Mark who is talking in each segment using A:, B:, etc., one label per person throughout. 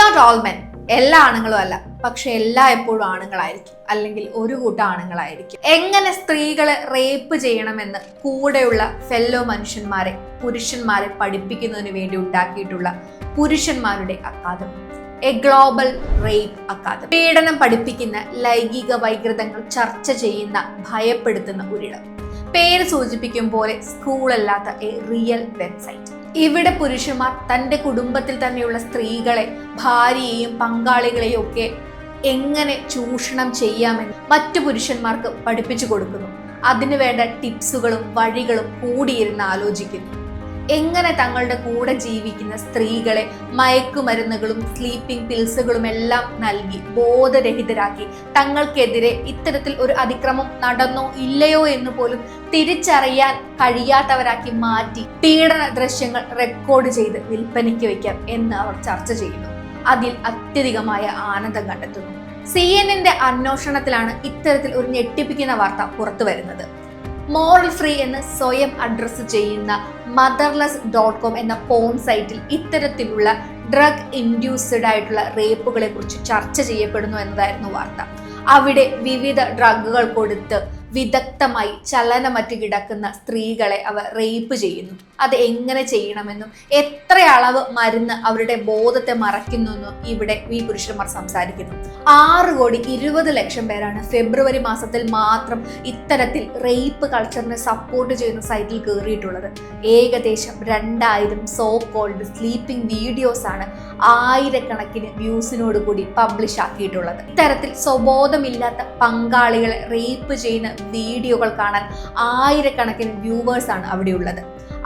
A: Not all men, എല്ലാ ആണുങ്ങളും അല്ല, പക്ഷെ എല്ലാ എപ്പോഴും ആണുങ്ങളായിരിക്കും, അല്ലെങ്കിൽ ഒരു കൂട്ടം ആണുങ്ങളായിരിക്കും. എങ്ങനെ സ്ത്രീകളെ റേപ്പ് ചെയ്യണമെന്ന് കൂടെയുള്ള ഫെല്ലോ മനുഷ്യന്മാരെ, പുരുഷന്മാരെ പഠിപ്പിക്കുന്നതിന് വേണ്ടി ഉണ്ടാക്കിയിട്ടുള്ള പുരുഷന്മാരുടെ academy, a global rape academy. പീഡനം പഠിപ്പിക്കുന്ന, ലൈംഗിക വൈകൃതങ്ങൾ ചർച്ച ചെയ്യുന്ന, ഭയപ്പെടുത്തുന്ന ഒരിടം. പേര് സൂചിപ്പിക്കും പോലെ സ്കൂളല്ലാത്ത എ റിയൽ വെബ്സൈറ്റ്. ഇവിടെ പുരുഷന്മാർ തൻ്റെ കുടുംബത്തിൽ തന്നെയുള്ള സ്ത്രീകളെ, ഭാര്യയെയും പങ്കാളികളെയും ഒക്കെ എങ്ങനെ ചൂഷണം ചെയ്യാമെന്ന് മറ്റു പുരുഷന്മാർക്ക് പഠിപ്പിച്ചു കൊടുക്കുന്നു. അതിനു വേണ്ട ടിപ്സുകളും വഴികളും കൂടിയിരുന്ന് ആലോചിക്കുന്നു. എങ്ങനെ തങ്ങളുടെ കൂടെ ജീവിക്കുന്ന സ്ത്രീകളെ മയക്കുമരുന്നുകളും സ്ലീപ്പിംഗ് പിൽസുകളും എല്ലാം നൽകി ബോധരഹിതരാക്കി തങ്ങൾക്കെതിരെ ഇത്തരത്തിൽ ഒരു അതിക്രമം നടന്നോ ഇല്ലയോ എന്ന് പോലും തിരിച്ചറിയാൻ കഴിയാത്തവരാക്കി മാറ്റി പീഡന ദൃശ്യങ്ങൾ റെക്കോർഡ് ചെയ്ത് വിൽപ്പനയ്ക്ക് വയ്ക്കാം എന്ന് അവർ ചർച്ച ചെയ്യുന്നു. അതിൽ അത്യധികമായ ആനന്ദം കണ്ടെത്തുന്നു. CNN-ന്റെ അന്വേഷണത്തിലാണ് ഇത്തരത്തിൽ ഒരു ഞെട്ടിപ്പിക്കുന്ന വാർത്ത പുറത്തു വരുന്നത്. മോറൽ ഫ്രീ എന്ന് സ്വയം അഡ്രസ് ചെയ്യുന്ന motherless.com എന്ന പോൺ സൈറ്റിൽ ഇത്തരത്തിലുള്ള ഡ്രഗ് ഇൻഡ്യൂസ്ഡ് ആയിട്ടുള്ള റേപ്പുകളെ കുറിച്ച് ചർച്ച ചെയ്യപ്പെടുന്നു എന്നതായിരുന്നു വാർത്ത. അവിടെ വിവിധ ഡ്രഗുകൾ കൊടുത്ത് വിദഗ്ധമായി ചലനമറ്റ് കിടക്കുന്ന സ്ത്രീകളെ അവർ റേപ്പ് ചെയ്യുന്നു. അത് എങ്ങനെ ചെയ്യണമെന്നും എത്ര അളവ് മരുന്ന് അവരുടെ ബോധത്തെ മറയ്ക്കുന്നെന്നും ഇവിടെ ഈ പുരുഷന്മാർ സംസാരിക്കുന്നു. 6,20,00,000 പേരാണ് ഫെബ്രുവരി മാസത്തിൽ മാത്രം ഇത്തരത്തിൽ റേപ്പ് കൾച്ചറിനെ സപ്പോർട്ട് ചെയ്യുന്ന സൈറ്റിൽ കയറിയിട്ടുള്ളത്. ഏകദേശം 2000 സോ കോൾഡ് സ്ലീപ്പിംഗ് വീഡിയോസ് ആണ് ആയിരക്കണക്കിന് വ്യൂസിനോട് കൂടി പബ്ലിഷ് ആക്കിയിട്ടുള്ളത്. ഇത്തരത്തിൽ സ്വബോധമില്ലാത്ത പങ്കാളികളെ റേപ്പ് ചെയ്യുന്ന വീഡിയോകൾ കാണാൻ ആയിരക്കണക്കിന് വ്യൂവേഴ്സ് ആണ് അവിടെ ഉള്ളത്.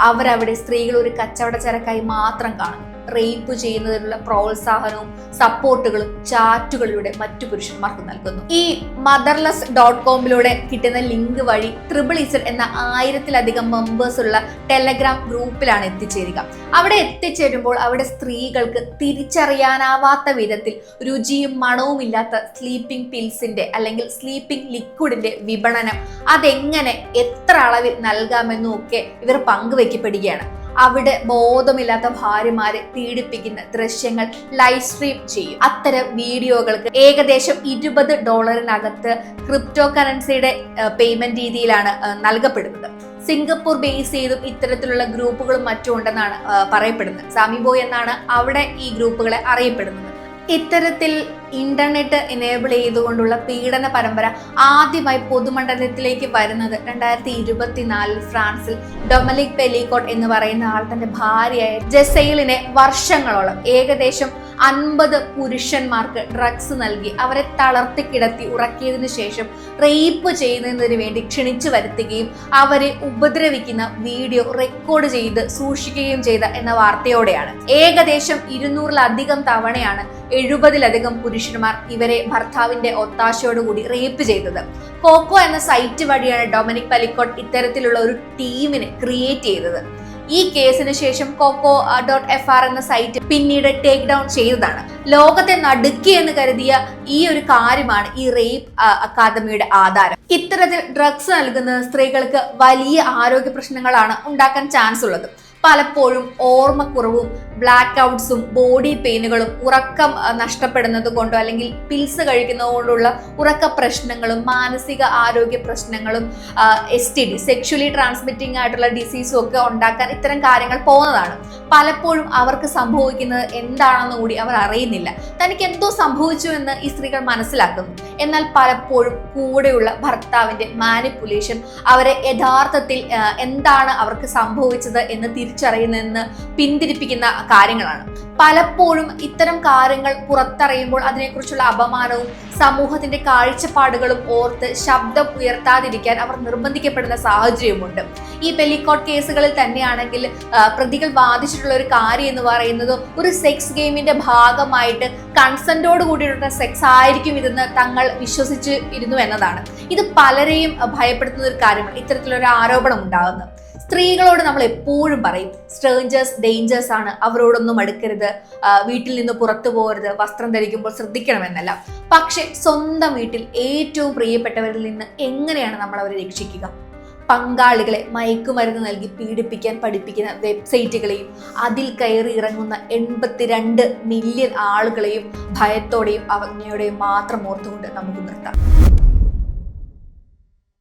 A: അവരവിടെ സ്ത്രീകൾ ഒരു കച്ചവട ചരക്കായി മാത്രം കാണുന്നു. റേപ്പ് ചെയ്യുന്നതിനുള്ള പ്രോത്സാഹനവും സപ്പോർട്ടുകളും ചാറ്റുകളിലൂടെ മറ്റു പുരുഷന്മാർക്ക് നൽകുന്നു. ഈ motherless.com-ലൂടെ കിട്ടുന്ന ലിങ്ക് വഴി ZZZ എന്ന 1000-ലധികം മെമ്പേഴ്സ് ഉള്ള ടെലഗ്രാം ഗ്രൂപ്പിലാണ് എത്തിച്ചേരുക. അവിടെ എത്തിച്ചേരുമ്പോൾ അവിടെ സ്ത്രീകൾക്ക് തിരിച്ചറിയാനാവാത്ത വിധത്തിൽ രുചിയും മണവും ഇല്ലാത്ത സ്ലീപ്പിംഗ് പിൽസിന്റെ അല്ലെങ്കിൽ സ്ലീപ്പിംഗ് ലിക്വിഡിന്റെ വിപണനം, അതെങ്ങനെ എത്ര അളവിൽ നൽകാമെന്നും ഒക്കെ ഇവർ പങ്കുവെക്കപ്പെടുകയാണ്. അവിടെ ബോധമില്ലാത്ത ഭാര്യമാരെ പീഡിപ്പിക്കുന്ന ദൃശ്യങ്ങൾ ലൈവ് സ്ട്രീം ചെയ്യും. അത്തരം വീഡിയോകൾക്ക് ഏകദേശം $20 ക്രിപ്റ്റോ കറൻസിയുടെ പേയ്മെന്റ് രീതിയിലാണ് നൽകപ്പെടുന്നത്. സിംഗപ്പൂർ ബേസ് ചെയ്തും ഇത്തരത്തിലുള്ള ഗ്രൂപ്പുകളും മറ്റും ഉണ്ടെന്നാണ് പറയപ്പെടുന്നത്. സാമിബോയ് എന്നാണ് അവിടെ ഈ ഗ്രൂപ്പുകളെ അറിയപ്പെടുന്നത്. ഇത്തരത്തിൽ ഇന്റർനെറ്റ് എനേബിൾ ചെയ്തുകൊണ്ടുള്ള പീഡന പരമ്പര ആദ്യമായി പൊതുമണ്ഡലത്തിലേക്ക് വരുന്നത് 2024 ഫ്രാൻസിൽ ഡൊമിനിക് പെലിക്കോട്ട് എന്ന് പറയുന്ന ആൾ തന്റെ ഭാര്യയായ ജെസൈലിനെ വർഷങ്ങളോളം ഏകദേശം 50 പുരുഷന്മാർക്ക് ഡ്രഗ്സ് നൽകി അവരെ തളർത്തി കിടത്തി ഉറക്കിയതിനു ശേഷം റേപ്പ് ചെയ്യുന്നതിന് വേണ്ടി ക്ഷണിച്ചു വരുത്തുകയും അവരെ ഉപദ്രവിക്കുന്ന വീഡിയോ റെക്കോർഡ് ചെയ്ത് സൂക്ഷിക്കുകയും ചെയ്ത എന്ന വാർത്തയോടെയാണ്. ഏകദേശം 200-ലധികം തവണയാണ് 70-ലധികം പുരുഷന്മാർ ഇവരെ ഭർത്താവിന്റെ ഒത്താശയോടുകൂടി റേപ്പ് ചെയ്തത്. കോക്കോ എന്ന സൈറ്റ് വഴിയാണ് ഡൊമിനിക് പെലിക്കോട്ട് ഇത്തരത്തിലുള്ള ഒരു ടീമിനെ ക്രിയേറ്റ് ചെയ്തത്. ഈ കേസിന് ശേഷം coco.fr എന്ന സൈറ്റ് പിന്നീട് ടേക്ക് ഡൗൺ ചെയ്തതാണ്. ലോകത്തെ നടുക്കിയെന്ന് കരുതിയ ഈ ഒരു കാര്യമാണ് ഈ റേപ്പ് അക്കാദമിയുടെ ആധാരം. ഇത്തരത്തിൽ ഡ്രഗ്സ് നൽകുന്ന സ്ത്രീകൾക്ക് വലിയ ആരോഗ്യ പ്രശ്നങ്ങളാണ് ഉണ്ടാക്കാൻ ചാൻസ് ഉള്ളത്. പലപ്പോഴും ഓർമ്മക്കുറവും ബ്ലാക്ക് ഔട്ട്സും ബോഡി പെയിനുകളും ഉറക്കം നഷ്ടപ്പെടുന്നത് കൊണ്ടോ അല്ലെങ്കിൽ പിൽസ് കഴിക്കുന്നത് കൊണ്ടുള്ള ഉറക്ക പ്രശ്നങ്ങളും മാനസിക ആരോഗ്യ പ്രശ്നങ്ങളും STD സെക്ഷുവലി ട്രാൻസ്മിറ്റിംഗ് ആയിട്ടുള്ള ഡിസീസും ഒക്കെ ഉണ്ടാക്കാൻ ഇത്തരം കാര്യങ്ങൾ പോകുന്നതാണ്. പലപ്പോഴും അവർക്ക് സംഭവിക്കുന്നത് എന്താണെന്ന് കൂടി അവർ അറിയുന്നില്ല. തനിക്ക് എന്തോ സംഭവിച്ചു എന്ന് ഈ സ്ത്രീകൾ മനസ്സിലാക്കുന്നു. എന്നാൽ പലപ്പോഴും കൂടെയുള്ള ഭർത്താവിന്റെ മാനിപ്പുലേഷൻ അവരെ യഥാർത്ഥത്തിൽ എന്താണ് അവർക്ക് സംഭവിച്ചത് എന്ന് തിരിച്ചറിയുന്നതെന്ന് പിന്തിരിപ്പിക്കുന്ന കാര്യങ്ങളാണ്. പലപ്പോഴും ഇത്തരം കാര്യങ്ങൾ പുറത്തറിയുമ്പോൾ അതിനെക്കുറിച്ചുള്ള അപമാനവും സമൂഹത്തിന്റെ കാഴ്ചപ്പാടുകളും ഓർത്ത് ശബ്ദം ഉയർത്താതിരിക്കാൻ അവർ നിർബന്ധിക്കപ്പെടുന്ന സാഹചര്യമുണ്ട്. ഈ പെലിക്കോട്ട് കേസുകളിൽ തന്നെയാണെങ്കിൽ പ്രതികൾ വാദിച്ചിട്ടുള്ള ഒരു കാര്യം എന്ന് പറയുന്നത് ഒരു സെക്സ് ഗെയിമിന്റെ ഭാഗമായിട്ട് കൺസെന്റോട് കൂടിയിട്ടുള്ള സെക്സ് ആയിരിക്കും ഇതെന്ന് തങ്ങൾ വിശ്വസിച്ച് ഇരുന്നു എന്നതാണ്. ഇത് പലരെയും ഭയപ്പെടുത്തുന്ന ഒരു കാര്യമാണ്. ഇത്തരത്തിലൊരു ആരോപണം ഉണ്ടാകുന്നത്. സ്ത്രീകളോട് നമ്മൾ എപ്പോഴും പറയും സ്ട്രേഞ്ചേഴ്സ് ഡേഞ്ചേഴ്സ് ആണ്, അവരോടൊന്നും അടുക്കരുത്, വീട്ടിൽ നിന്ന് പുറത്തു പോകരുത്, വസ്ത്രം ധരിക്കുമ്പോൾ ശ്രദ്ധിക്കണമെന്നല്ല. പക്ഷെ സ്വന്തം വീട്ടിൽ ഏറ്റവും പ്രിയപ്പെട്ടവരിൽ നിന്ന് എങ്ങനെയാണ് നമ്മൾ അവരെ രക്ഷിക്കുക? പങ്കാളികളെ മയക്കുമരുന്ന് നൽകി പീഡിപ്പിക്കാൻ പഠിപ്പിക്കുന്ന വെബ്സൈറ്റുകളെയും അതിൽ കയറി ഇറങ്ങുന്ന 82 മില്യൺ ആളുകളെയും ഭയത്തോടെയും അവജ്ഞയോടെയും മാത്രം ഓർത്തുകൊണ്ട് നമുക്ക് നിർത്താം.